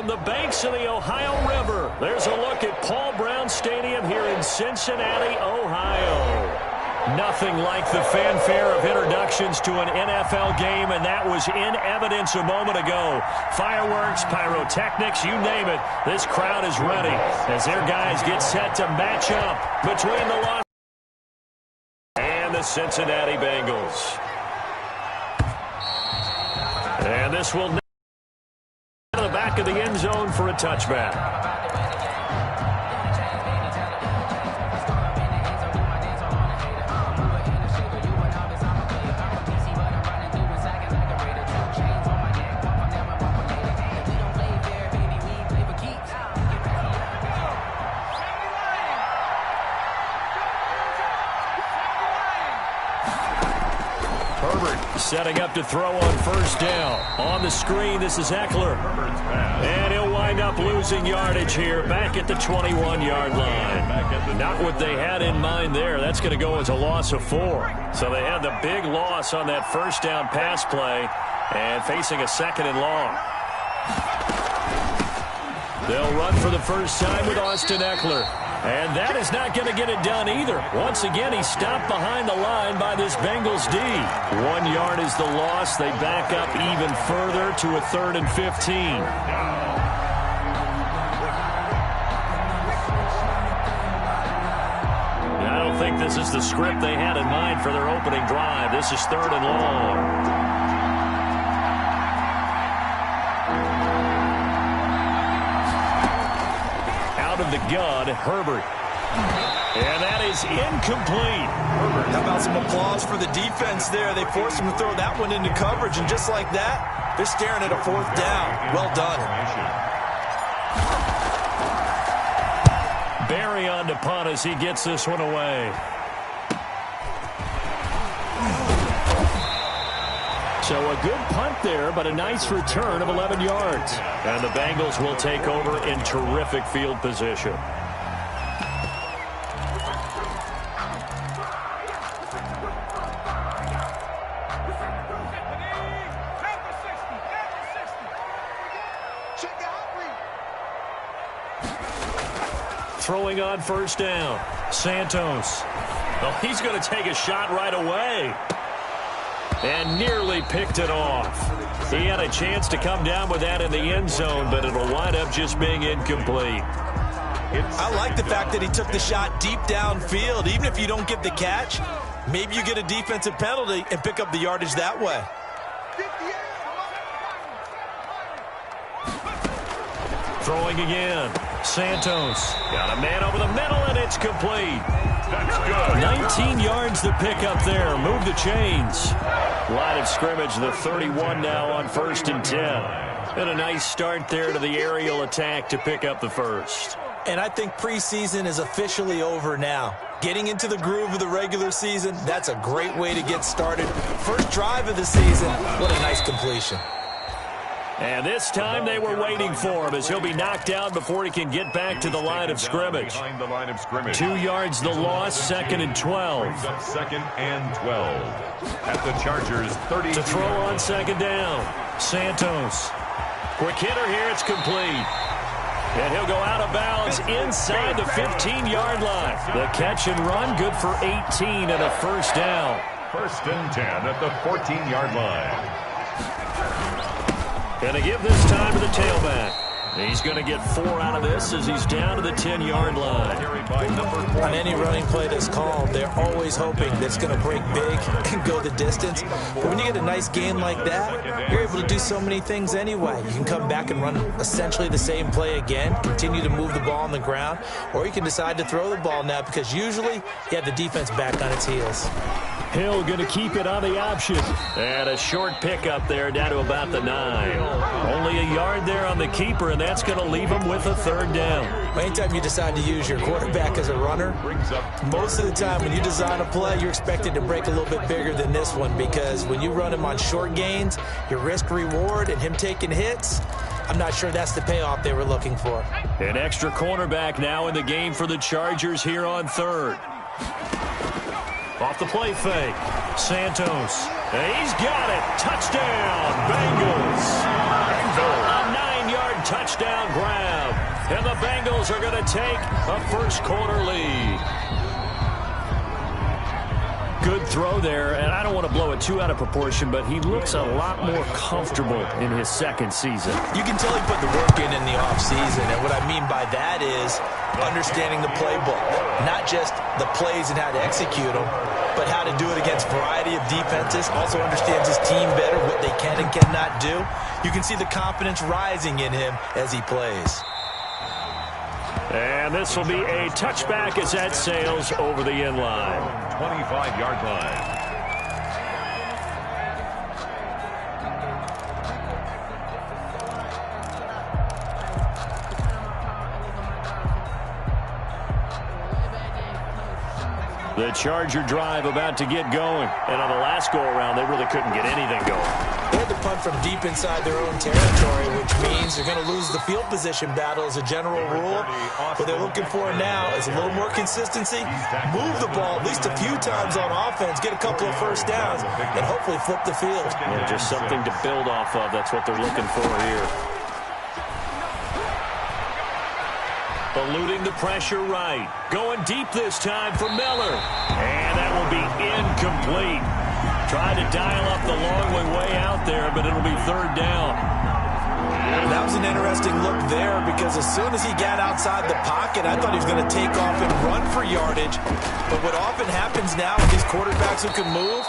from the banks of the Ohio River. There's a look at Paul Brown Stadium here in Cincinnati, Ohio. Nothing like the fanfare of introductions to an NFL game, and that was in evidence a moment ago. Fireworks, pyrotechnics, you name it. This crowd is ready as their guys get set to match up between the Los and the Cincinnati Bengals. And this will to the back of the end zone for a touchback. Setting up to throw on first down. On the screen, this is Eckler. And he'll wind up losing yardage here back at the 21-yard line. Not what they had in mind there. That's going to go as a loss of 4. So they had the big loss on that first down pass play and facing a second and long. They'll run for the first time with Austin Eckler. And that is not going to get it done either. Once again, he's stopped behind the line by this Bengals D. 1 yard is the loss. They back up even further to a 3rd and 15. I don't think this is the script they had in mind for their opening drive. This is 3rd and long. Of the gun, Herbert. And that is incomplete. How about some applause for the defense there? They forced him to throw that one into coverage, and just like that, they're staring at a 4th down. Well done. Barry on to punt as he gets this one away. So a good punt there, but a nice return of 11 yards. And the Bengals will take over in terrific field position. Throwing on first down. Santos. Oh, he's going to take a shot right away. And nearly picked it off. He had a chance to come down with that in the end zone, but it'll wind up just being incomplete. I like the fact that he took the shot deep downfield. Even if you don't get the catch, maybe you get a defensive penalty and pick up the yardage that way. Throwing again. Santos. Got a man over the middle, and it's complete. That's good. 19 yards to pick up there. Move the chains. Line of scrimmage, the 31 now on 1st and 10. And a nice start there to the aerial attack to pick up the first. And I think preseason is officially over now. Getting into the groove of the regular season, that's a great way to get started. First drive of the season, what a nice completion. And this time they were waiting for him as he'll be knocked down before he can get back to the line of scrimmage. 2 yards the loss, 2nd and 12. 2nd and 12. At the Chargers 30. To throw on 2nd down. Santos. Quick hitter here, it's complete. And he'll go out of bounds inside the 15-yard line. The catch and run, good for 18 and a first down. 1st and 10 at the 14-yard line. Going to give this time to the tailback. He's going to get 4 out of this as he's down to the 10-yard line. On any running play that's called, they're always hoping that it's going to break big and go the distance. But when you get a nice game like that, you're able to do so many things anyway. You can come back and run essentially the same play again, continue to move the ball on the ground, or you can decide to throw the ball now because usually you have the defense back on its heels. Hill going to keep it on the option. And a short pickup there down to about the 9. Only a yard there on the keeper, and that's going to leave him with a 3rd down. Anytime you decide to use your quarterback as a runner, most of the time when you design a play, you're expected to break a little bit bigger than this one because when you run him on short gains, your risk-reward and him taking hits, I'm not sure that's the payoff they were looking for. An extra cornerback now in the game for the Chargers here on 3rd. Off the play fake. Santos. He's got it. Touchdown, Bengals. A 9-yard touchdown grab. And the Bengals are going to take a first quarter lead. Good throw there, and I don't want to blow it too out of proportion, but he looks a lot more comfortable in his second season. You can tell he put the work in the offseason, and what I mean by that is understanding the playbook. Not just the plays and how to execute them, but how to do it against a variety of defenses. Also understands his team better, what they can and cannot do. You can see the confidence rising in him as he plays. And this will be a touchback as that sails over the end line. 25-yard line. The Charger drive about to get going. And on the last go-around, they really couldn't get anything going. They had to punt from deep inside their own territory, which means they're going to lose the field position battle as a general rule. What they're looking for now is a little more consistency, move the ball at least a few times on offense, get a couple of first downs, and hopefully flip the field. Yeah, just something to build off of. That's what they're looking for here. Eluding the pressure right. Going deep this time for Miller. And that will be incomplete. Tried to dial up the long way out there, but it'll be third down. That was an interesting look there because as soon as he got outside the pocket, I thought he was going to take off and run for yardage. But what often happens now with these quarterbacks who can move,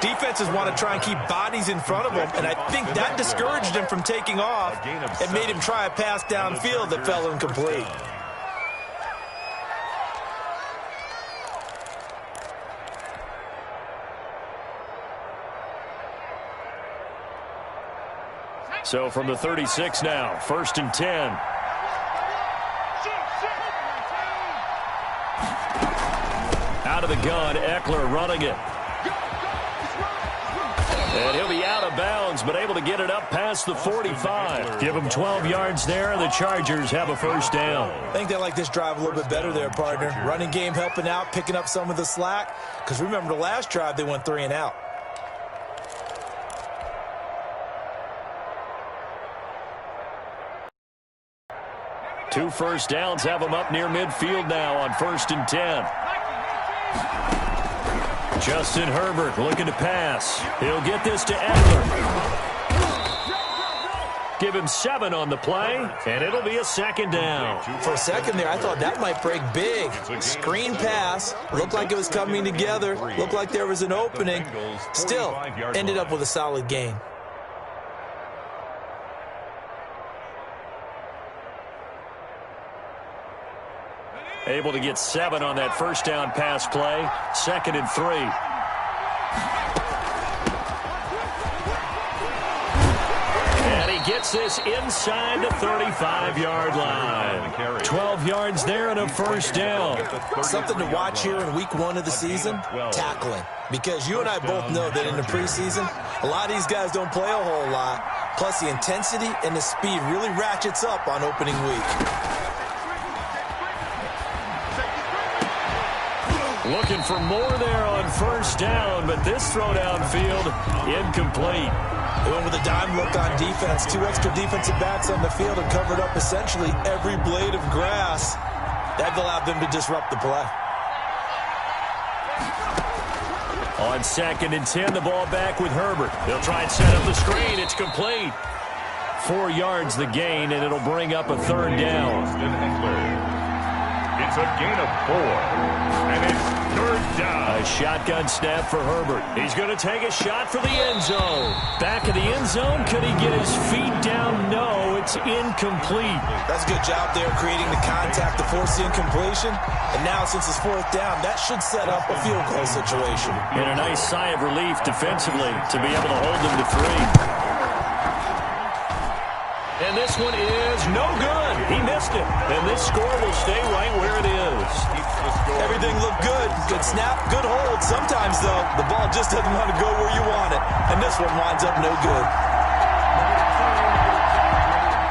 defenses want to try and keep bodies in front of them, and I think that discouraged him from taking off and made him try a pass downfield that fell incomplete. So from the 36 now, 1st and 10. Out of the gun, Eckler running it. And he'll be out of bounds, but able to get it up past the 45. Give him 12 yards there, and the Chargers have a first down. I think they like this drive a little bit better there, partner. Running game helping out, picking up some of the slack. Because remember the last drive, they went 3 and out. Two first downs have them up near midfield now on 1st and 10. Justin Herbert looking to pass. He'll get this to Eckler. Give him 7 on the play, and it'll be a second down. For a second there, I thought that might break big. Screen pass. Looked like it was coming together. Looked like there was an opening. Still, ended up with a solid gain. Able to get 7 on that first down pass play. 2nd and 3. And he gets this inside the 35-yard line. 12 yards there and a first down. Something to watch here in week 1 of the season, tackling. Because you and I both know that in the preseason, a lot of these guys don't play a whole lot. Plus the intensity and the speed really ratchets up on opening week. Looking for more there on first down, but this throw downfield, incomplete. They went with a dime look on defense. 2 extra defensive backs on the field and covered up essentially every blade of grass. That allowed them to disrupt the play. On 2nd and 10, the ball back with Herbert. They'll try and set up the screen. It's complete. 4 yards the gain, and it'll bring up a third down. It's a gain of 4, and it's third down. A shotgun snap for Herbert. He's going to take a shot for the end zone. Back of the end zone. Could he get his feet down? No, it's incomplete. That's a good job there creating the contact to force the incompletion. And now since it's 4th down, that should set up a field goal situation. And a nice sigh of relief defensively to be able to hold them to 3. And this one is no good. He missed it. And this score will stay right where it is. Everything looked good. Good snap, good hold. Sometimes, though, the ball just doesn't want to go where you want it. And this one winds up no good.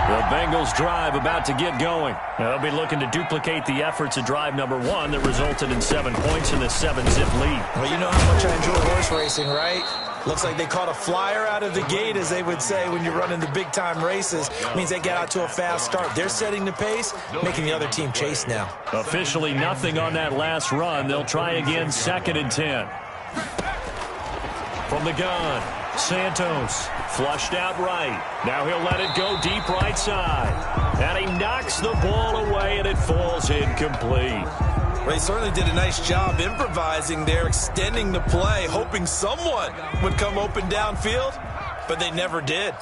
The Bengals drive about to get going. They'll be looking to duplicate the efforts of drive number 1 that resulted in 7 points in the 7-zip lead. Well, you know how much I enjoy horse racing, right? Looks like they caught a flyer out of the gate, as they would say when you're running the big-time races. It means they get out to a fast start. They're setting the pace, making the other team chase now. Officially nothing on that last run. They'll try again, 2nd and 10. From the gun, Santos flushed out right. Now he'll let it go deep right side. And he knocks the ball away, and it falls incomplete. They certainly did a nice job improvising there, extending the play, hoping someone would come open downfield, but they never did.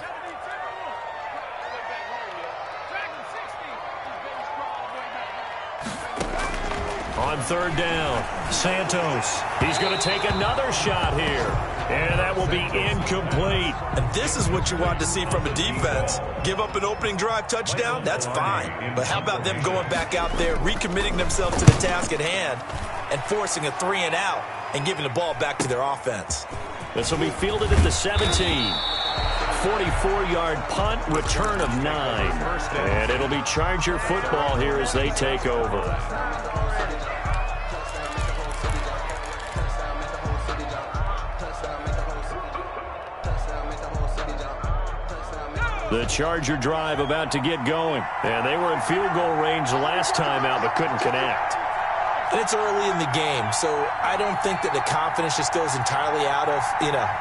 On 3rd down, Santos. He's going to take another shot here. And that will be incomplete. And this is what you want to see from a defense. Give up an opening drive touchdown, that's fine. But how about them going back out there, recommitting themselves to the task at hand, and forcing a 3-and-out and giving the ball back to their offense. This will be fielded at the 17. 44-yard punt, return of 9. And it'll be Charger football here as they take over. The Charger drive about to get going. And they were in field goal range the last time out, but couldn't connect. And it's early in the game, so I don't think that the confidence just goes entirely out of,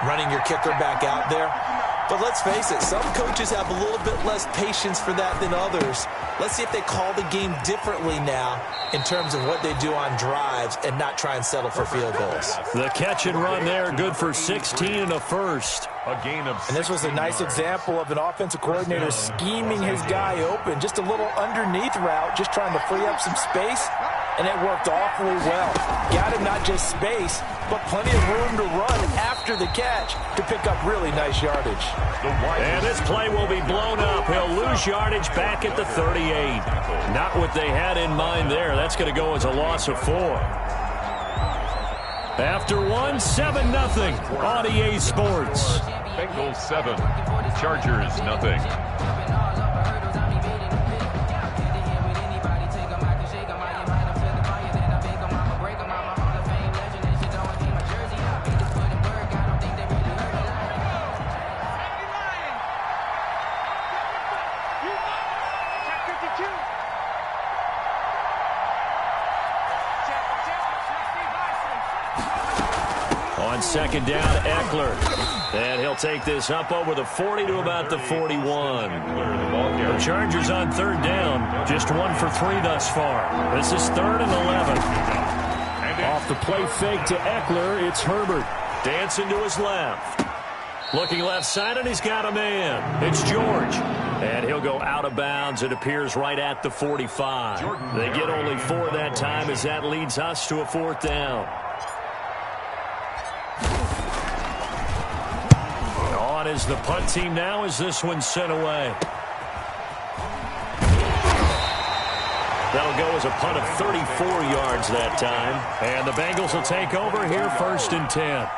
running your kicker back out there. But let's face it, some coaches have a little bit less patience for that than others. Let's see if they call the game differently now in terms of what they do on drives and not try and settle for field goals. The catch and run there, good for 16 and a first. And this was a nice example of an offensive coordinator scheming his guy open. Just a little underneath route, just trying to free up some space, and it worked awfully well. Got him not just space, but plenty of room to run after the catch to pick up really nice yardage. And this play will be blown up. He'll lose yardage back at the 38. Not what they had in mind there. That's going to go as a loss of 4. After 1, 7-0 on EA Sports. Bengals 7, Chargers nothing. On 2nd down, Eckler. And he'll take this up over the 40 to about the 41. The Chargers on 3rd down. Just 1 for 3 thus far. This is 3rd and 11. Off the play fake to Eckler, it's Herbert. Dancing to his left. Looking left side, and he's got a man. It's George. And he'll go out of bounds. It appears right at the 45. They get only 4 that time as that leads us to a 4th down. On is the punt team now as this one's sent away. That'll go as a punt of 34 yards that time. And the Bengals will take over here 1st and 10.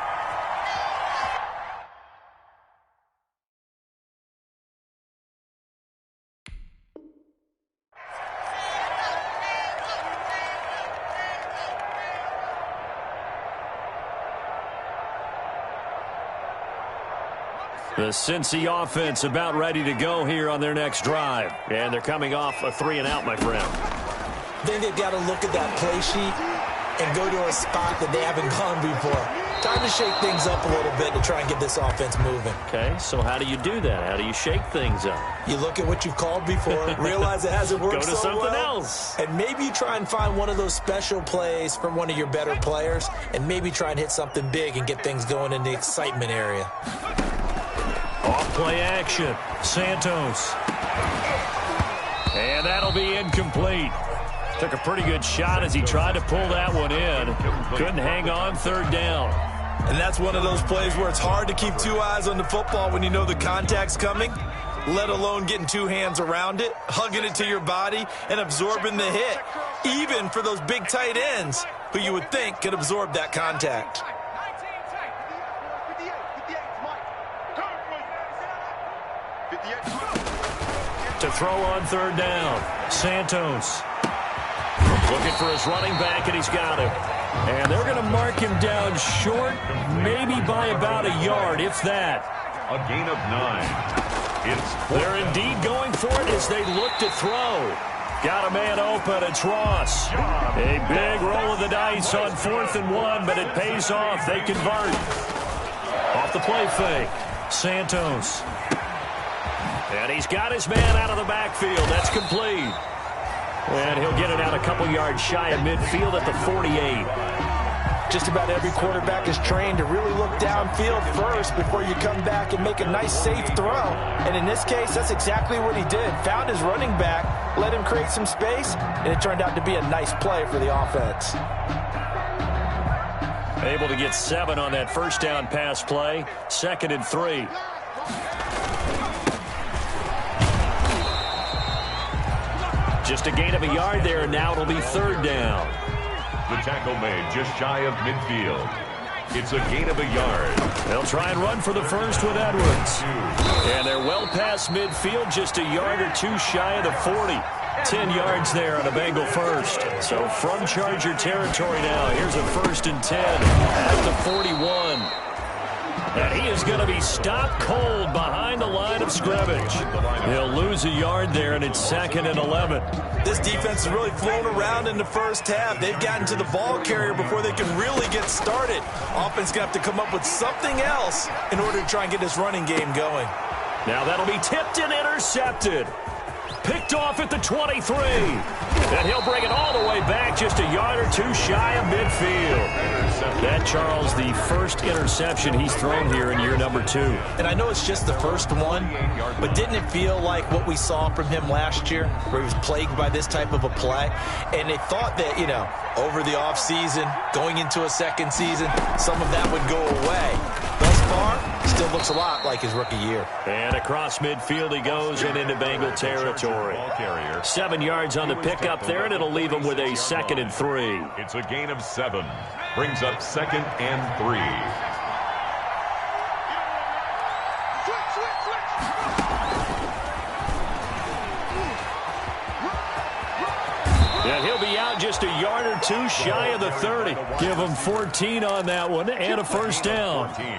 The Cincy offense about ready to go here on their next drive. And they're coming off a 3-and-out, my friend. I think they've got to look at that play sheet and go to a spot that they haven't gone before. Time to shake things up a little bit to try and get this offense moving. Okay, so how do you do that? How do you shake things up? You look at what you've called before, realize it hasn't worked Go to so something well, else. and maybe you try and find one of those special plays from one of your better players, and maybe try and hit something big and get things going in the excitement area. Off play action. Santos. And that'll be incomplete. Took a pretty good shot as he tried to pull that one in. Couldn't hang on 3rd down. And that's one of those plays where it's hard to keep 2 eyes on the football when you know the contact's coming, let alone getting 2 hands around it, hugging it to your body, and absorbing the hit, even for those big tight ends who you would think could absorb that contact. To throw on 3rd down. Santos. Looking for his running back, and he's got him. And they're going to mark him down short, maybe by about a yard, if that. A gain of 9. They're indeed going for it as they look to throw. Got a man open. It's Ross. A big roll of the dice on 4th and 1, but it pays off. They convert. Off the play fake. Santos. And he's got his man out of the backfield. That's complete. And he'll get it out a couple yards shy of midfield at the 48. Just about every quarterback is trained to really look downfield first before you come back and make a nice, safe throw. And in this case, that's exactly what he did. Found his running back, let him create some space, and it turned out to be a nice play for the offense. Able to get 7 on that first down pass play. 2nd and 3. Just a gain of a yard there, and now it'll be 3rd down. The tackle made just shy of midfield. It's a gain of a yard. They'll try and run for the first with Edwards. And they're well past midfield, just a yard or two shy of the 40. 10 yards there on a Bengal first. So from Charger territory now, here's a 1st and 10 at the 41. And he is going to be stopped cold behind the line of scrimmage. He'll lose a yard there, and it's 2nd and 11. This defense has really flown around in the first half. They've gotten to the ball carrier before they can really get started. Offense going to have to come up with something else in order to try and get this running game going. Now that'll be tipped and intercepted. Picked off at the 23. And he'll bring it all the way back just a yard or two shy of midfield. That, Charles, the first interception he's thrown here in year number 2. And I know it's just the first one, but didn't it feel like what we saw from him last year, where he was plagued by this type of a play? And they thought that, you know, over the offseason, going into a second season, some of that would go away. Thus far, still looks a lot like his rookie year. And across midfield he goes and into Bengal territory. 7 yards on the pickup there, and it'll leave him with a 2nd and 3. It's a gain of 7. Brings up 2nd and 3. And he'll be out just a yard or two shy of the 30. Give him 14 on that one and a first down. 14.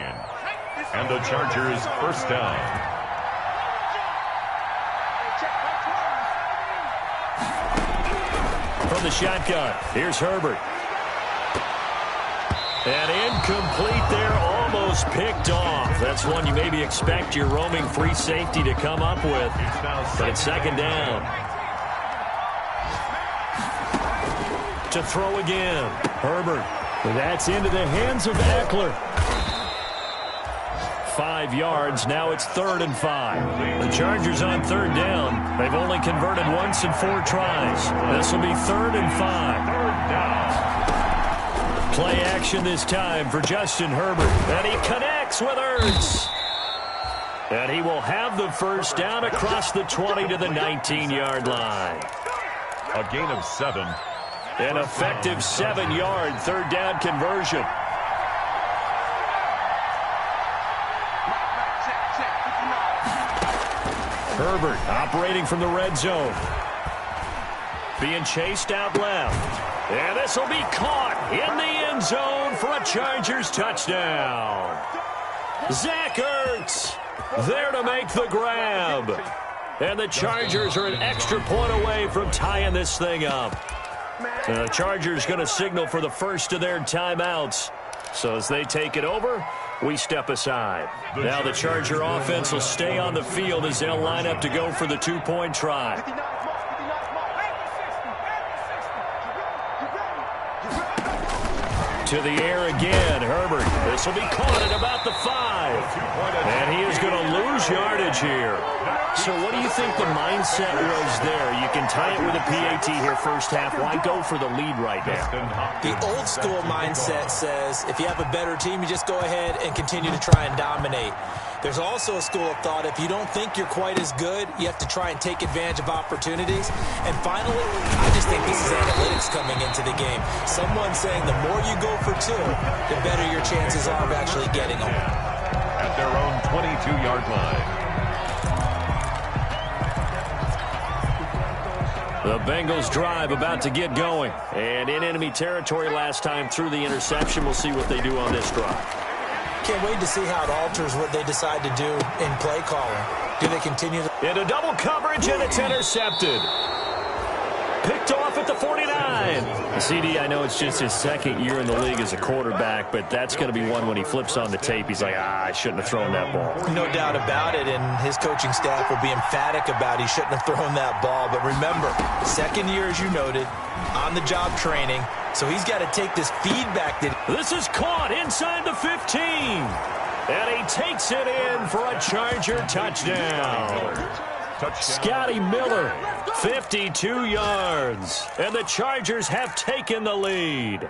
And the Chargers first down. From the shotgun, here's Herbert. And incomplete there, almost picked off. That's one you maybe expect your roaming free safety to come up with. But it's 2nd down. To throw again. Herbert. That's into the hands of Eckler. 5 yards. Now it's 3rd and 5. The Chargers on 3rd down. They've only converted once in 4 tries. This will be 3rd and 5. Play action this time for Justin Herbert. And he connects with Ertz. And he will have the first down across the 20 to the 19-yard line. A gain of 7. An effective 7-yard 3rd down conversion. Herbert operating from the red zone. Being chased out left. And this will be caught in the end zone for a Chargers touchdown. Zach Ertz there to make the grab. And the Chargers are an extra point away from tying this thing up. The Chargers going to signal for the first of their timeouts. So as they take it over, we step aside. Now the Charger offense will stay on the field as they'll line up to go for the 2-point try. To the air again, Herbert. This will be caught at about the 5. And he is going to lose yardage here. So what do you think the mindset was there? You can tie it with a PAT here first half. Why go for the lead right now? The old school mindset says if you have a better team, you just go ahead and continue to try and dominate. There's also a school of thought, if you don't think you're quite as good, you have to try and take advantage of opportunities. And finally, I just think this is analytics coming into the game. Someone saying the more you go for 2, the better your chances are of actually getting them. At their own 22-yard line. The Bengals drive about to get going. And in enemy territory last time through the interception. We'll see what they do on this drive. Can't wait to see how it alters what they decide to do in play calling. Do they continue to... Into double coverage, and it's intercepted. Picked off at the 49. CD, I know it's just his second year in the league as a quarterback, but that's going to be one when he flips on the tape. He's like, I shouldn't have thrown that ball. No doubt about it, and his coaching staff will be emphatic about he shouldn't have thrown that ball. But remember, second year, as you noted, on-the-job training, so he's got to take this feedback. This is caught inside the 15. And he takes it in for a Charger touchdown. Scotty Miller, 52 yards. And the Chargers have taken the lead.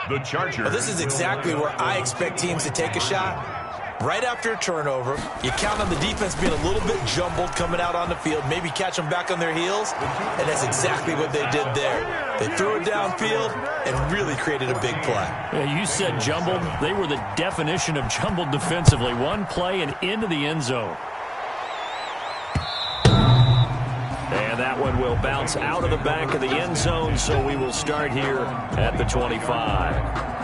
The Chargers. Well, this is exactly where I expect teams to take a shot. Right after a turnover, you count on the defense being a little bit jumbled coming out on the field, maybe catch them back on their heels, and that's exactly what they did there. They threw it downfield and really created a big play. Yeah, you said jumbled. They were the definition of jumbled defensively. One play and into the end zone. And that one will bounce out of the back of the end zone, so we will start here at the 25.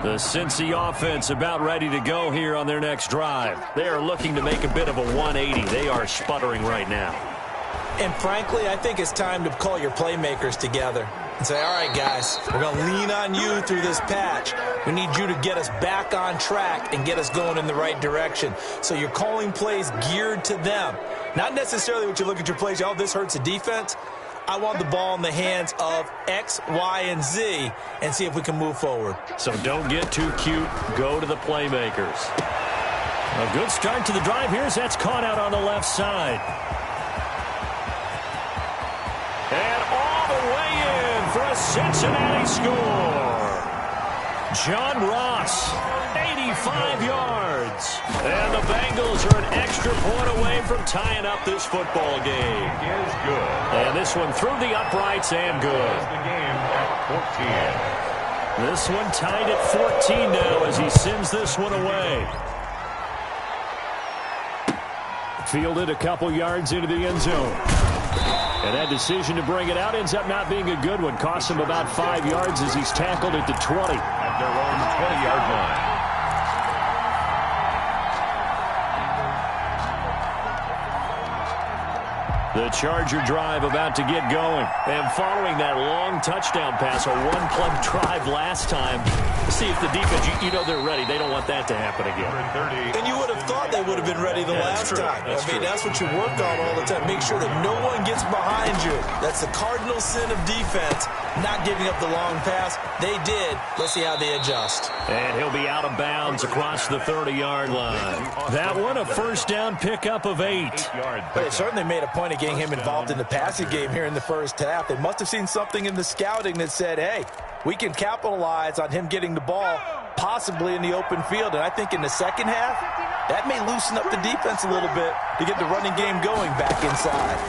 The Cincy offense about ready to go here on their next drive. They are looking to make a bit of a 180. They are sputtering right now. And frankly, I think it's time to call your playmakers together and say, all right, guys, we're going to lean on you through this patch. We need you to get us back on track and get us going in the right direction. So you're calling plays geared to them. Not necessarily what you look at your plays, oh, this hurts the defense. I want the ball in the hands of X, Y, and Z and see if we can move forward. So don't get too cute. Go to the playmakers. A good start to the drive here as that's caught out on the left side. And all the way in for a Cincinnati score. John Ross, 85 yards. And the Bengals are an extra point away from tying up this football game. Is good. And this one through the uprights and good. The game at 14. This one tied at 14 now as he sends this one away. Fielded a couple yards into the end zone. And that decision to bring it out ends up not being a good one. Costs him about 5 yards as he's tackled at the 20. At their own 20-yard line. The Charger drive about to get going. And following that long touchdown pass, a one-play drive last time, see if the defense, you know they're ready. They don't want that to happen again. And you would have thought they would have been ready the last time. That's what you work on all the time. Make sure that no one gets behind you. That's the cardinal sin of defense, not giving up the long pass. They did. Let's see how they adjust. And he'll be out of bounds across the 30-yard line. That one, a first down pickup of 8. But they certainly made a point of getting him involved in the passing game here in the first half. They must have seen something in the scouting that said, hey, we can capitalize on him getting the ball possibly in the open field. And I think in the second half, that may loosen up the defense a little bit to get the running game going back inside.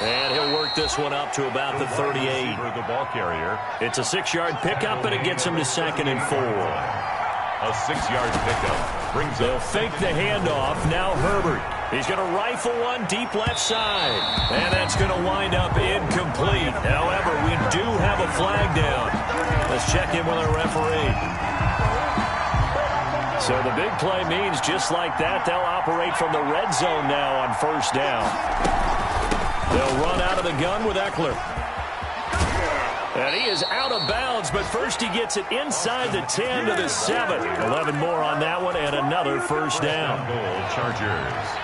And he'll work this one up to about the 38. The ball carrier. It's a 6-yard pickup, and it gets him to 2nd and 4. A 6-yard pickup brings They'll fake the handoff. Now Herbert. He's going to rifle one deep left side. And that's going to wind up incomplete. However, we do have a flag down. Let's check in with our referee. So the big play means just like that, they'll operate from the red zone now on first down. They'll run out of the gun with Eckler. And he is out of bounds, but first he gets it inside the 10 to the 7. 11 more on that one, and another first down. Goal, Chargers.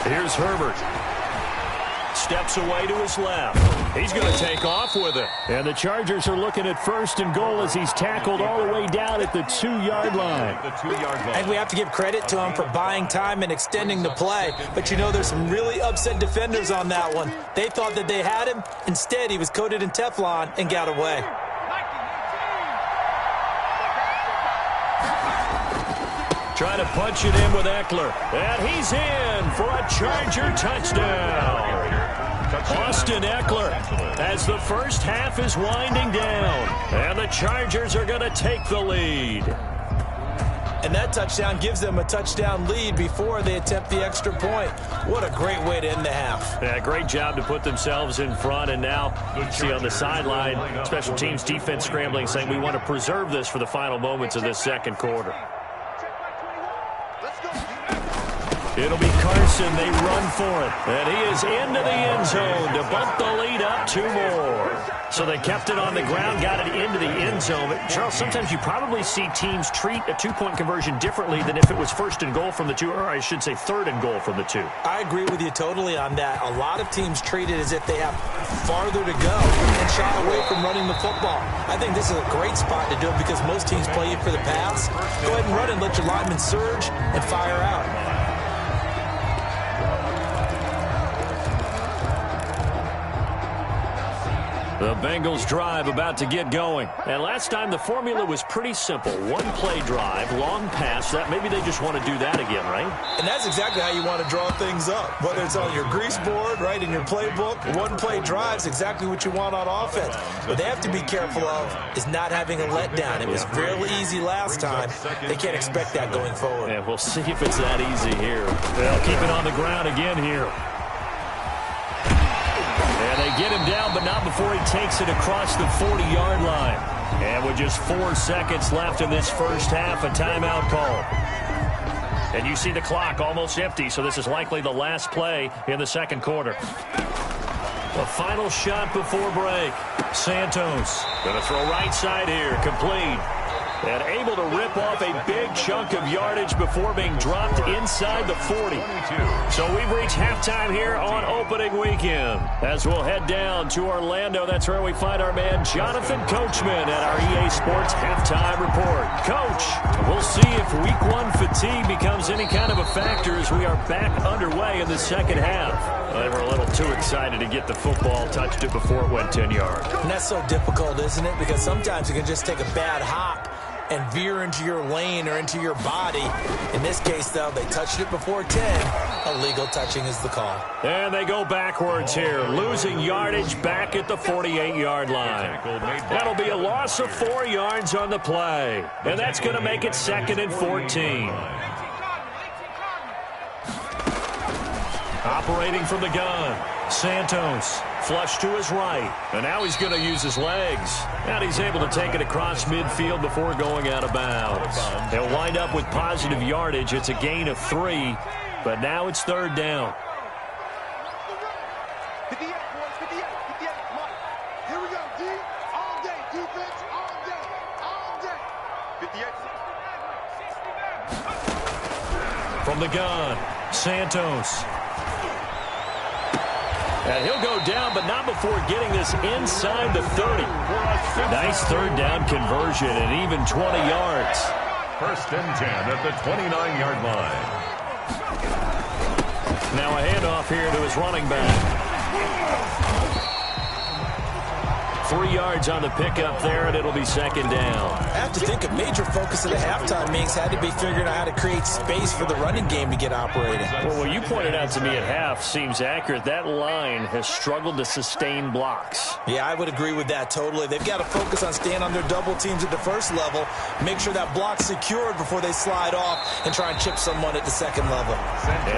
Here's Herbert. Steps away to his left. He's going to take off with it. And the Chargers are looking at 1st and goal as he's tackled all the way down at the 2-yard line. And we have to give credit to him for buying time and extending the play. But you know, there's some really upset defenders on that one. They thought that they had him. Instead, he was coated in Teflon and got away. Trying to punch it in with Eckler. And he's in for a Charger touchdown. Austin Eckler as the first half is winding down. And the Chargers are going to take the lead. And that touchdown gives them a touchdown lead before they attempt the extra point. What a great way to end the half. Yeah, great job to put themselves in front. And now, see on the sideline, special teams defense scrambling, saying we want to preserve this for the final moments of this second quarter. It'll be Carson. They run for it. And he is into the end zone to bump the lead up 2 more. So they kept it on the ground, got it into the end zone. But Charles, sometimes you probably see teams treat a 2-point conversion differently than if it was first and goal from the 2, or I should say third and goal from the 2. I agree with you totally on that. A lot of teams treat it as if they have farther to go and shy away from running the football. I think this is a great spot to do it because most teams play you for the pass. Go ahead and run and let your linemen surge and fire out. The Bengals drive about to get going. And last time the formula was pretty simple. 1-play drive, long pass. That maybe they just want to do that again, right? And that's exactly how you want to draw things up. Whether it's on your grease board, right, in your playbook, 1-play drive is exactly what you want on offense. What they have to be careful of is not having a letdown. It was fairly easy last time. They can't expect that going forward. Yeah, we'll see if it's that easy here. They'll keep it on the ground again here. And they get him down, but not before he takes it across the 40-yard line. And with just 4 seconds left in this first half, a timeout call. And you see the clock almost empty, so this is likely the last play in the second quarter. The final shot before break. Santos going to throw right side here, complete. And able to rip off a big chunk of yardage before being dropped inside the 40. So we've reached halftime here on opening weekend. As we'll head down to Orlando, that's where we find our man Jonathan Coachman at our EA Sports Halftime Report. Coach, we'll see if Week 1 fatigue becomes any kind of a factor as we are back underway in the second half. They were a little too excited to get the football, touched it before it went 10 yards. And that's so difficult, isn't it? Because sometimes you can just take a bad hop and veer into your lane or into your body. In this case, though, they touched it before 10. Illegal touching is the call. And they go backwards here, losing yardage back at the 48-yard line. That'll be a loss of 4 yards on the play. And that's going to make it 2nd and 14. Operating from the gun, Santos. Flush to his right, and now he's going to use his legs. And he's able to take it across midfield before going out of bounds. He'll wind up with positive yardage. It's a gain of 3, but now it's 3rd down. Here we go, D. All day, defense, all day, all day. 58. From the gun, Santos. And he'll go down, but not before getting this inside the 30. Nice 3rd down conversion and even 20 yards. 1st and 10 at the 29-yard line. Now a handoff here to his running back. 3 yards on the pickup there, and it'll be 2nd down. I have to think a major focus of the halftime meetings had to be figuring out how to create space for the running game to get operating. Well, what you pointed out to me at half seems accurate. That line has struggled to sustain blocks. Yeah, I would agree with that totally. They've got to focus on staying on their double teams at the first level, make sure that block's secured before they slide off and try and chip someone at the second level.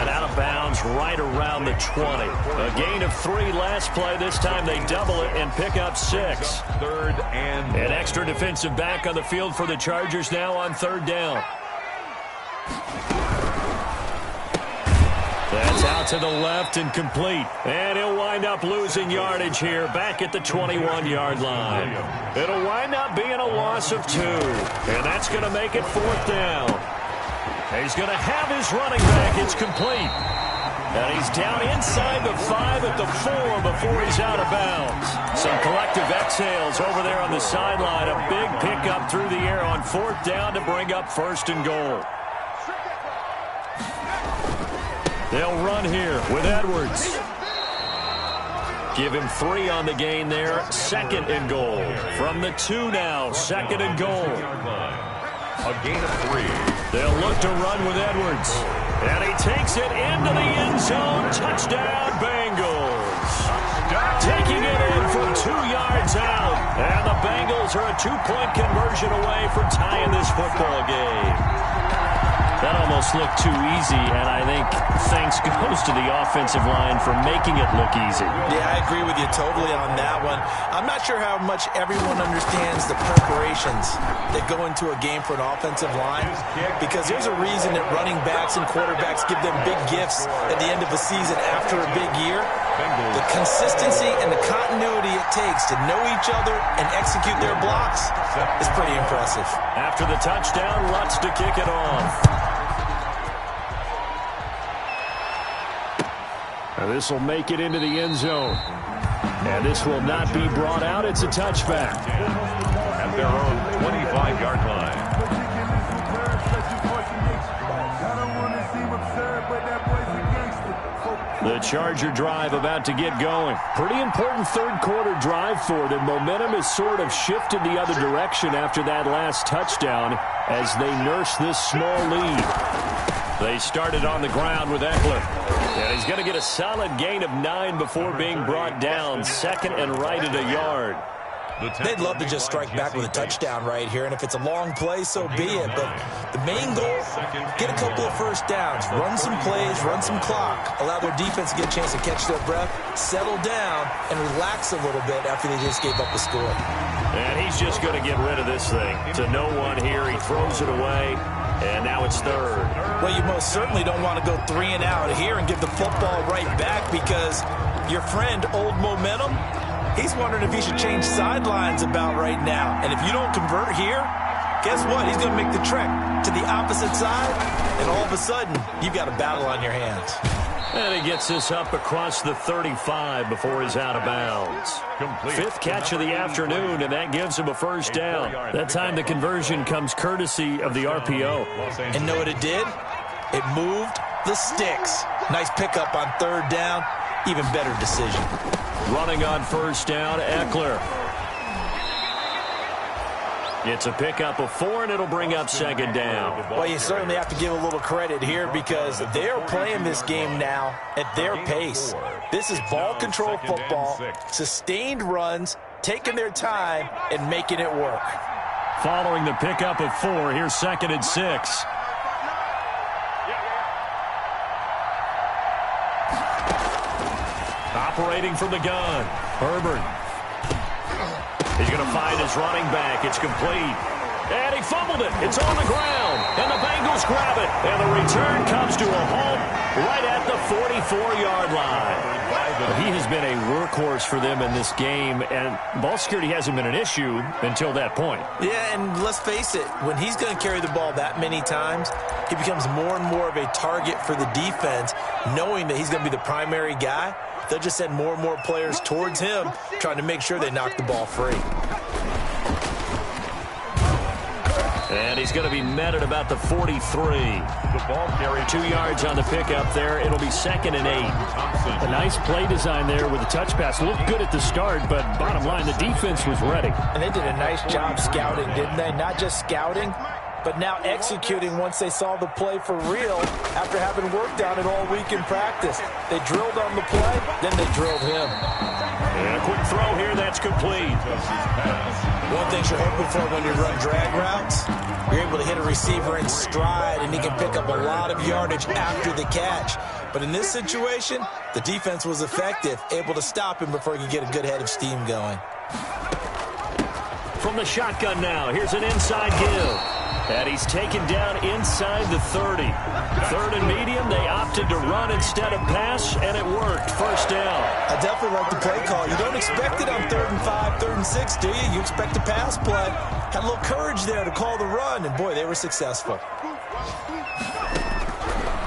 And out of bounds right around the 20. A gain of 3 last play. This time they double it and pick up 6. 3rd and An extra defensive back on the field for the Chargers now on 3rd down. That's out to the left and complete. And he'll wind up losing yardage here back at the 21-yard line. It'll wind up being a loss of 2. And that's going to make it 4th down. He's going to have his running back. It's complete. And he's down inside the 5 at the 4 before he's out of bounds. Some collective exhales over there on the sideline. A big pickup through the air on 4th down to bring up 1st and goal. They'll run here with Edwards. Give him 3 on the gain there. 2nd and goal. From the 2 now, 2nd and goal. A gain of 3. They'll look to run with Edwards. And he takes it into the end zone. Touchdown, Bengals. Taking it in from 2 yards out. And the Bengals are a 2-point conversion away from tying this football game. That almost looked too easy, and I think thanks goes to the offensive line for making it look easy. Yeah, I agree with you totally on that one. I'm not sure how much everyone understands the preparations that go into a game for an offensive line, because there's a reason that running backs and quarterbacks give them big gifts at the end of a season after a big year. The consistency and the continuity it takes to know each other and execute their blocks is pretty impressive. After the touchdown, Lutz to kick it off. This will make it into the end zone. And this will not be brought out. It's a touchback. At their own 25-yard line. The Charger drive about to get going. Pretty important third-quarter drive for them. Momentum has sort of shifted the other direction after that last touchdown as they nurse this small lead. They started on the ground with Eckler. And he's going to get a solid gain of 9 before being brought down. Second and right at a yard. They'd love to just strike back with a touchdown right here, and if it's a long play, so be it. But the main goal, get a couple of first downs, run some plays, run some clock, allow their defense to get a chance to catch their breath, settle down, and relax a little bit after they just gave up a score. And he's just going to get rid of this thing. To no one here, he throws it away. And now it's third. Well, you most certainly don't want to go 3 and out here and give the football right back, because your friend, Old Momentum, he's wondering if he should change sidelines about right now. And if you don't convert here, guess what? He's going to make the trek to the opposite side, and all of a sudden, you've got a battle on your hands. And he gets this up across the 35 before he's out of bounds. Fifth catch of the afternoon, and that gives him a first down. That time the conversion comes courtesy of the RPO. And know what it did? It moved the sticks. Nice pickup on third down. Even better decision. Running on first down, Eckler. It's a pickup of 4, and it'll bring up second down. Well, you certainly have to give a little credit here, because they're playing this game now at their pace. This is ball control football, sustained runs, taking their time, and making it work. Following the pickup of 4, here's second and 6. Operating from the gun, Herbert. He's going to find his running back. It's complete. And he fumbled it. It's on the ground. And the Bengals grab it. And the return comes to a halt right at the 44-yard line. He has been a workhorse for them in this game, and ball security hasn't been an issue until that point. Yeah, and let's face it, when he's going to carry the ball that many times, he becomes more and more of a target for the defense, knowing that he's going to be the primary guy. They'll just send more and more players towards him, trying to make sure they knock the ball free. And he's going to be met at about the 43. The ball carried 2 yards on the pickup there. It'll be second and 8. A nice play design there with the touch pass. Looked good at the start, but bottom line, the defense was ready. And they did a nice job scouting, didn't they? Not just scouting, but now executing once they saw the play for real after having worked on it all week in practice. They drilled on the play, then they drilled him. And a quick throw here, that's complete. One thing you're hoping for when you run drag routes, you're able to hit a receiver in stride, and he can pick up a lot of yardage after the catch. But in this situation, the defense was effective, able to stop him before he could get a good head of steam going. From the shotgun now, here's an inside give. And he's taken down inside the 30. Third and medium, they opted to run instead of pass, and it worked. First down. I definitely like the play call. You don't expect it on 3rd and 5, 3rd and 6, do you? You expect a pass play. Had a little courage there to call the run, and boy, they were successful.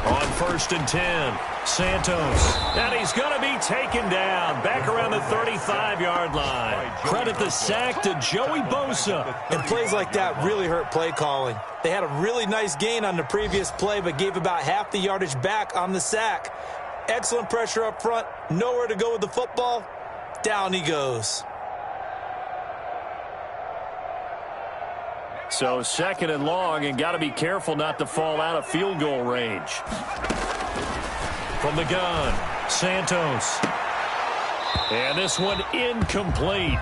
On 1st and 10, Santos. And he's going to be taken down back around the 35-yard line. Credit the sack to Joey Bosa. And plays like that really hurt play calling. They had a really nice gain on the previous play, but gave about half the yardage back on the sack. Excellent pressure up front. Nowhere to go with the football. Down he goes. So 2nd and long, and got to be careful not to fall out of field goal range. From the gun, Santos. And this one incomplete.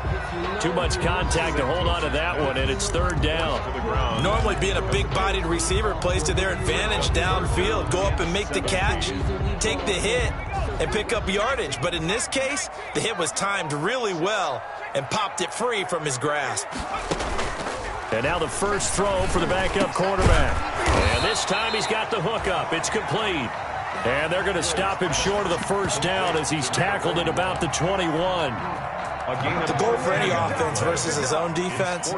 Too much contact to hold on to that one, and it's 3rd down. Normally being a big-bodied receiver plays to their advantage downfield. Go up and make the catch, take the hit, and pick up yardage. But in this case, the hit was timed really well and popped it free from his grasp. And now the first throw for the backup quarterback. And this time he's got the hook up. It's complete. And they're going to stop him short of the first down as he's tackled at about the 21. The goal for any offense versus his own defense,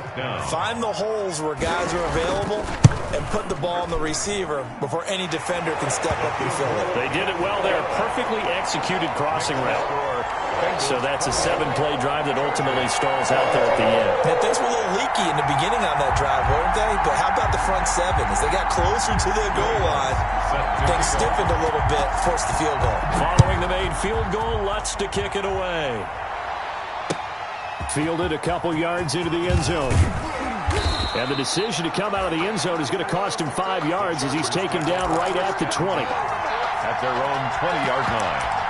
find the holes where guys are available and put the ball on the receiver before any defender can step up and fill it. They did it well there. Perfectly executed crossing route. So that's a 7-play drive that ultimately stalls out there at the end. Now, things were a little leaky in the beginning on that drive, weren't they? But how about the front 7? As they got closer to the goal line, things stiffened a little bit, forced the field goal. Following the made field goal, Lutz to kick it away. Fielded a couple yards into the end zone. And the decision to come out of the end zone is going to cost him 5 yards as he's taken down right at the 20. At their own 20-yard line.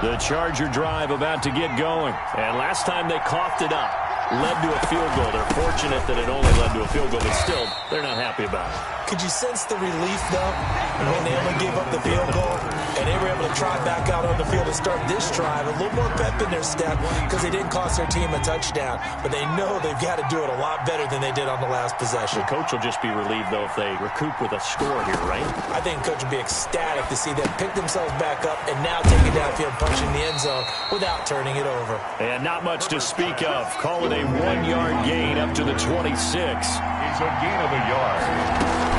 The Charger drive about to get going. And last time they coughed it up, led to a field goal. They're fortunate that it only led to a field goal, but still, they're not happy about it. Could you sense the relief, though, when they only gave up the field goal and they were able to trot back out on the field to start this drive? A little more pep in their step because they didn't cost their team a touchdown, but they know they've got to do it a lot better than they did on the last possession. The coach will just be relieved, though, if they recoup with a score here, right? I think coach will be ecstatic to see them pick themselves back up and now take it downfield, punching the end zone without turning it over. And not much to speak of. Call it a 1-yard gain up to the 26. It's a gain of a yard.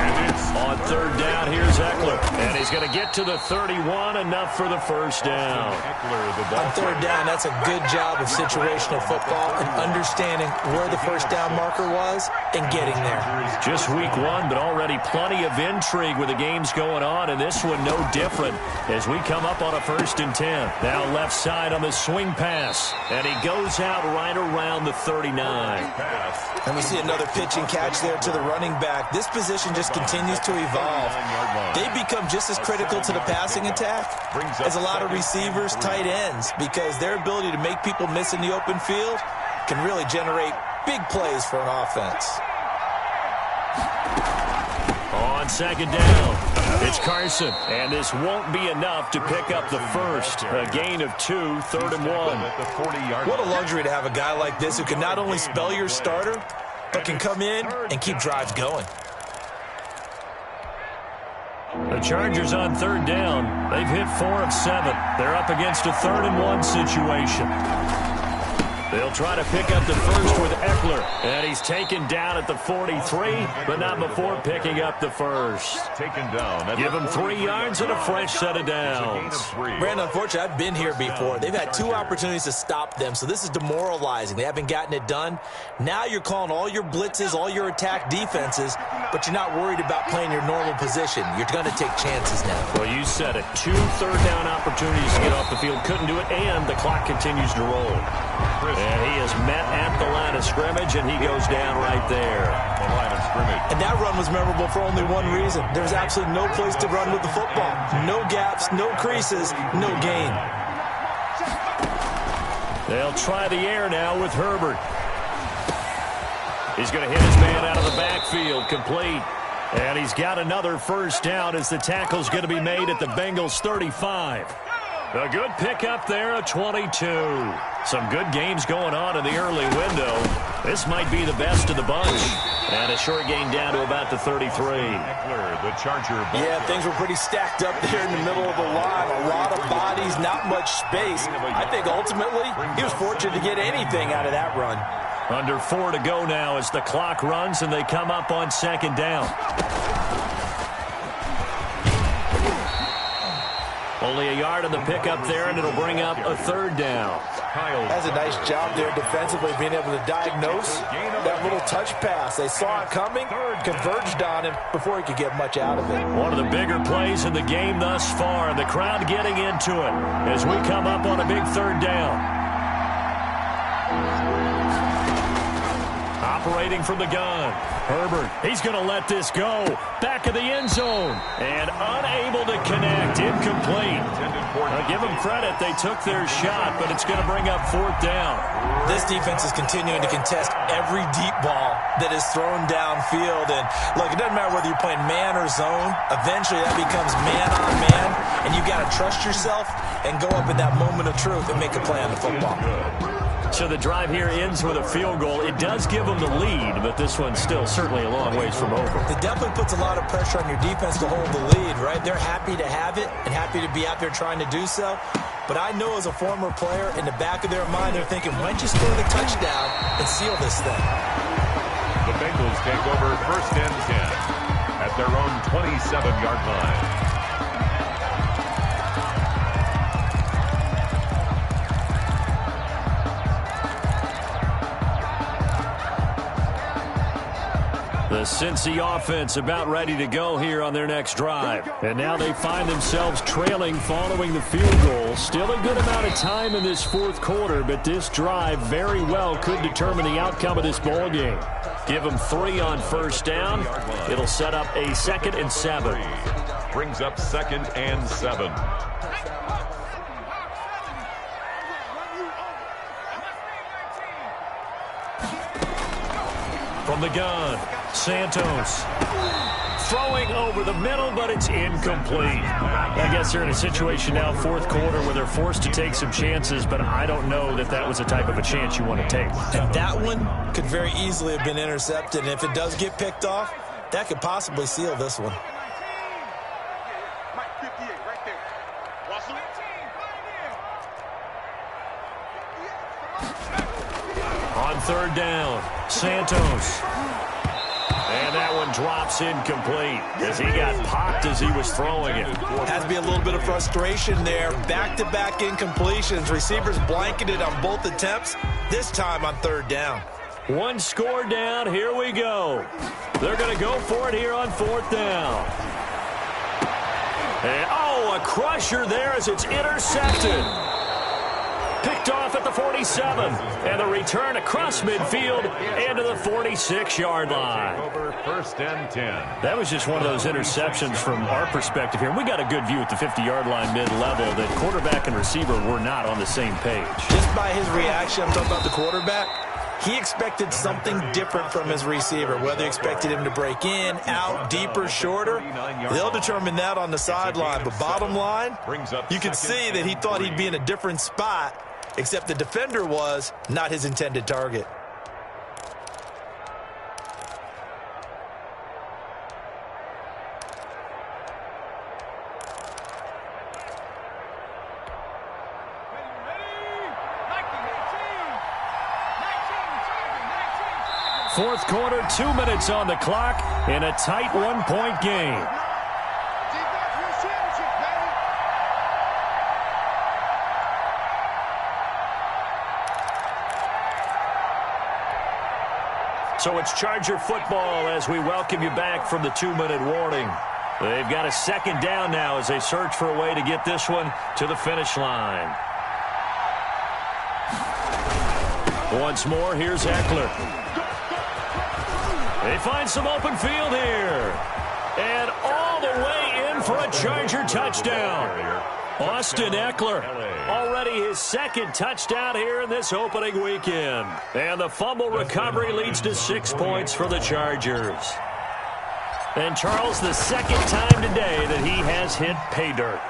And it's on 3rd down, here's Eckler. And he's going to get to the 31, enough for the first down. On 3rd down, that's a good job of situational football and understanding where the first down marker was and getting there. Just week 1, but already plenty of intrigue with the games going on, and this one no different as we come up on a 1st and 10. Now left side on the swing pass, and he goes out right around the 39. And we see another pitch and catch there to the running back. This position just continues to evolve. They become just as critical to the passing attack as a lot of receivers, tight ends, because their ability to make people miss in the open field can really generate big plays for an offense. On 2nd down, it's Carson, and this won't be enough to pick up the first. A gain of 2, 3rd and 1. What a luxury to have a guy like this who can not only spell your starter, but can come in and keep drives going. The Chargers on 3rd down. They've hit 4 of 7. They're up against a 3rd and 1 situation. They'll try to pick up the first with Eckler. And he's taken down at the 43, but not before picking up the first. Taken down. Give him 3 yards and a fresh set of downs. Brandon, unfortunately, I've been here before. They've had 2 opportunities to stop them, so this is demoralizing. They haven't gotten it done. Now you're calling all your blitzes, all your attack defenses, but you're not worried about playing your normal position. You're going to take chances now. Well, you said it. 2 third-down opportunities to get off the field. Couldn't do it, and the clock continues to roll. And he is met at the line of scrimmage, and he goes down right there. The line of scrimmage. And that run was memorable for only one reason. There was absolutely no place to run with the football. No gaps, no creases, no gain. They'll try the air now with Herbert. He's going to hit his man out of the backfield, complete. And he's got another first down as the tackle's going to be made at the Bengals' 35. A good pickup there, a 22. Some good games going on in the early window. This might be the best of the bunch. And a short gain down to about the 33. The Charger. Yeah, things were pretty stacked up there in the middle of the line. A lot of bodies, not much space. I think ultimately he was fortunate to get anything out of that run. Under 4 to go now as the clock runs and they come up on 2nd down. Only a yard on the pickup there, and it'll bring up a 3rd down. Has a nice job there defensively, being able to diagnose that little touch pass. They saw it coming, converged on him before he could get much out of it. One of the bigger plays in the game thus far, and the crowd getting into it as we come up on a big third down. Operating from the gun. Herbert, he's going to let this go. Back of the end zone. And unable to connect. Incomplete. Now, give them credit. They took their shot, but it's going to bring up fourth down. This defense is continuing to contest every deep ball that is thrown downfield. And, look, it doesn't matter whether you're playing man or zone. Eventually, that becomes man-on-man. And you got to trust yourself and go up in that moment of truth and make a play on the football. So the drive here ends with a field goal. It does give them the lead, but this one's still certainly a long ways from over. It definitely puts a lot of pressure on your defense to hold the lead, right? They're happy to have it and happy to be out there trying to do so. But I know as a former player, in the back of their mind, they're thinking, why don't you score the touchdown and seal this thing? The Bengals take over first and 10 at their own 27-yard line. The Cincy offense about ready to go here on their next drive. And now they find themselves trailing following the field goal. Still a good amount of time in this fourth quarter, but this drive very well could determine the outcome of this ball game. Give them 3 on first down. It'll set up a 2nd and 7. Brings up 2nd and 7. From the gun, Santos. Throwing over the middle, but it's incomplete. I guess they're in a situation now, fourth quarter, where they're forced to take some chances, but I don't know that that was the type of a chance you want to take. And that one could very easily have been intercepted, and if it does get picked off, that could possibly seal this one. On third down, Santos. And that one drops incomplete as he got popped as he was throwing it. Has to be a little bit of frustration there. Back-to-back incompletions. Receivers blanketed on both attempts, this time on third down. One score down. Here we go. They're going to go for it here on fourth down. And, oh, a crusher there as it's intercepted. Picked off at the 47. And the return across midfield and to the 46-yard line. Over first and 10. That was just one of those interceptions from our perspective here. We got a good view at the 50-yard line mid-level that quarterback and receiver were not on the same page. Just by his reaction, I'm talking about the quarterback, he expected something different from his receiver, whether he expected him to break in, out, deeper, shorter. They'll determine that on the sideline. But bottom line, you can see that he thought he'd be in a different spot, except the defender was not his intended target. Fourth quarter, 2 minutes on the clock in a tight one-point game. So it's Charger football as we welcome you back from the 2-minute warning. They've got a second down now as they search for a way to get this one to the finish line. Once more, here's Eckler. They find some open field here. And all the way in for a Charger touchdown. Austin Eckler, already his second touchdown here in this opening weekend. And the fumble recovery leads to 6 points for the Chargers. And Charles, the second time today that he has hit pay dirt.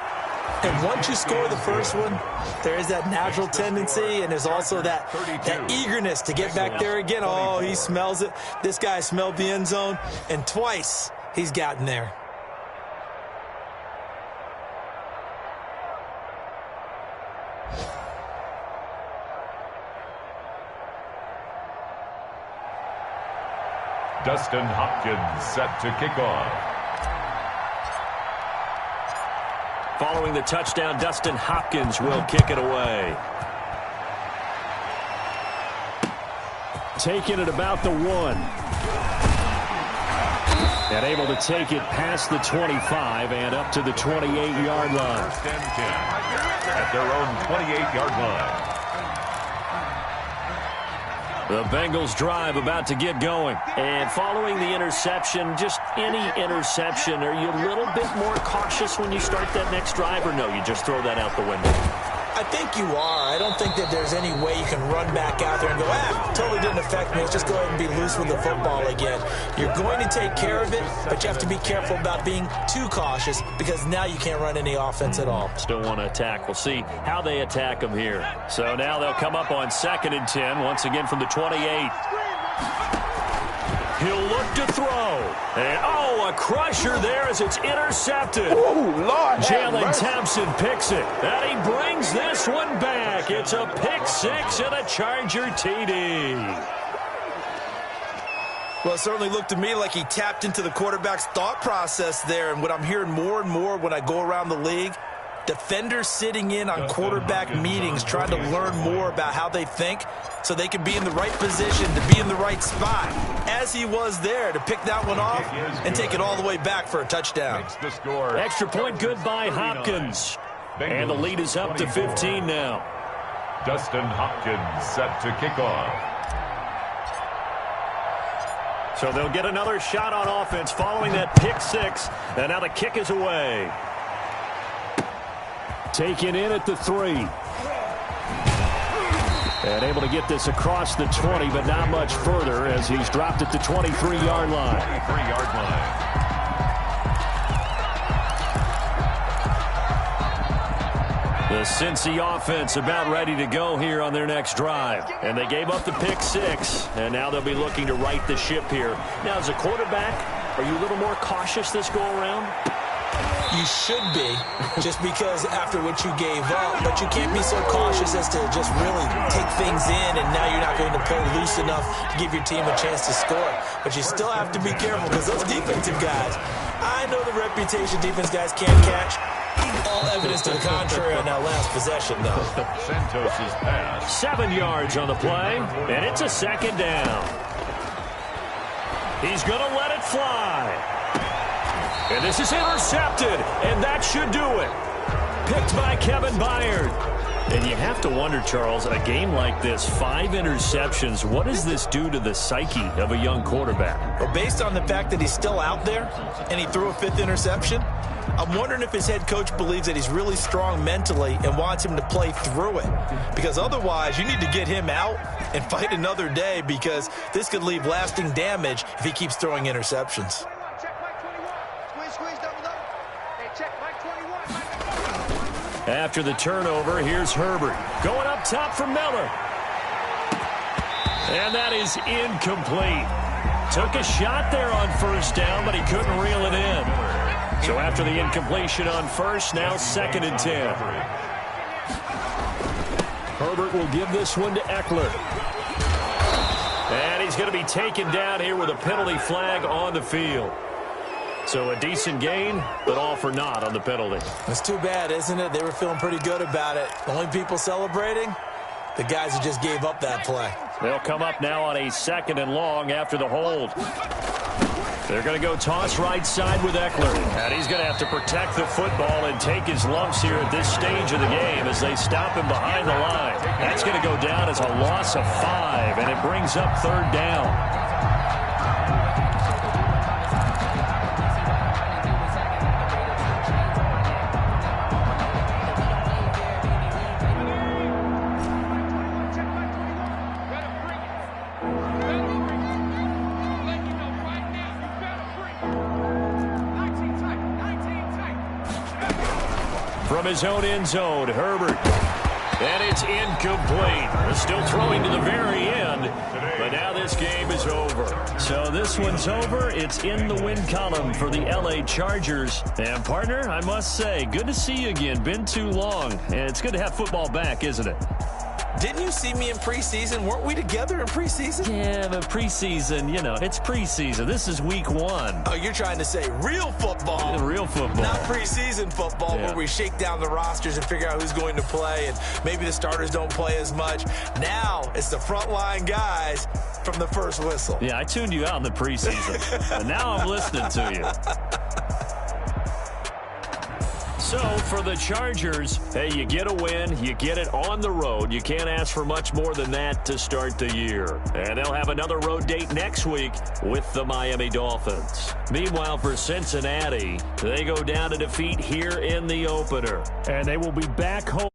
And once you score the first one, there is that natural tendency, and there's also that eagerness to get back there again. Oh, he smells it. This guy smelled the end zone, and twice he's gotten there. Dustin Hopkins set to kick off. Following the touchdown, Dustin Hopkins will kick it away. taken at about the 1. And able to take it past the 25 and up to the 28-yard line. First and 10 at their own 28-yard line. The Bengals drive about to get going. And following the interception, just any interception, are you a little bit more cautious when you start that next drive, or no, you just throw that out the window? I think you are. I don't think that there's any way you can run back out there and go, totally didn't affect me. Let's just go ahead and be loose with the football again. You're going to take care of it, but you have to be careful about being too cautious because now you can't run any offense at all. Still want to attack. We'll see how they attack them here. So now they'll come up on 2nd and 10, once again from the 28. He'll look to throw. And, a crusher there as it's intercepted. Ooh, Lord, Jalen Thompson picks it. And he brings this one back. It's a pick 6 and a Charger TD. Well, it certainly looked to me like he tapped into the quarterback's thought process there. And what I'm hearing more and more when I go around the league, defenders sitting in on quarterback meetings trying to learn more about how they think so they can be in the right position to be in the right spot, as he was there to pick that one off and take it all the way back for a touchdown. Extra point good by Hopkins. And the lead is up to 15 now. Dustin Hopkins set to kick off. So they'll get another shot on offense following that pick 6. And now the kick is away. Taken in at the 3. And able to get this across the 20, but not much further as he's dropped at the 23-yard line. 23-yard line. The Cincy offense about ready to go here on their next drive. And they gave up the pick 6, and now they'll be looking to right the ship here. Now, as a quarterback, are you a little more cautious this go-around? You should be, just because after what you gave up, but you can't be so cautious as to just really take things in, and now you're not going to play loose enough to give your team a chance to score. But you still have to be careful because those defensive guys, I know the reputation defense guys can't catch. All evidence to the contrary on that last possession, though. Santos's pass. 7 yards on the play, and it's a 2nd down. He's going to let it fly. And this is intercepted, and that should do it. Picked by Kevin Byard. And you have to wonder, Charles, a game like this, 5 interceptions, what does this do to the psyche of a young quarterback? Well, based on the fact that he's still out there and he threw a 5th interception, I'm wondering if his head coach believes that he's really strong mentally and wants him to play through it. Because otherwise, you need to get him out and fight another day because this could leave lasting damage if he keeps throwing interceptions. After the turnover, here's Herbert. Going up top for Miller. And that is incomplete. Took a shot there on 1st down, but he couldn't reel it in. So after the incompletion on 1st, now 2nd and 10. Herbert will give this one to Eckler. And he's going to be taken down here with a penalty flag on the field. So a decent gain, but all for naught on the penalty. It's too bad, isn't it? They were feeling pretty good about it. The only people celebrating, the guys who just gave up that play. They'll come up now on a 2nd and long after the hold. They're going to go toss right side with Eckler. And he's going to have to protect the football and take his lumps here at this stage of the game as they stop him behind the line. That's going to go down as a loss of 5, and it brings up 3rd down. From his own end zone, Herbert. And it's incomplete. They're still throwing to the very end. But now this game is over. So this one's over. It's in the win column for the LA Chargers. And partner, I must say, good to see you again. Been too long. And it's good to have football back, isn't it? Didn't you see me in preseason? Weren't we together in preseason? Yeah, but preseason, you know, it's preseason. This is week 1. Oh, you're trying to say real football. Real football. Not preseason football where we shake down the rosters and figure out who's going to play, and maybe the starters don't play as much. Now it's the frontline guys from the first whistle. Yeah, I tuned you out in the preseason, and now I'm listening to you. So, for the Chargers, hey, you get a win, you get it on the road. You can't ask for much more than that to start the year. And they'll have another road date next week with the Miami Dolphins. Meanwhile, for Cincinnati, they go down to defeat here in the opener. And they will be back home.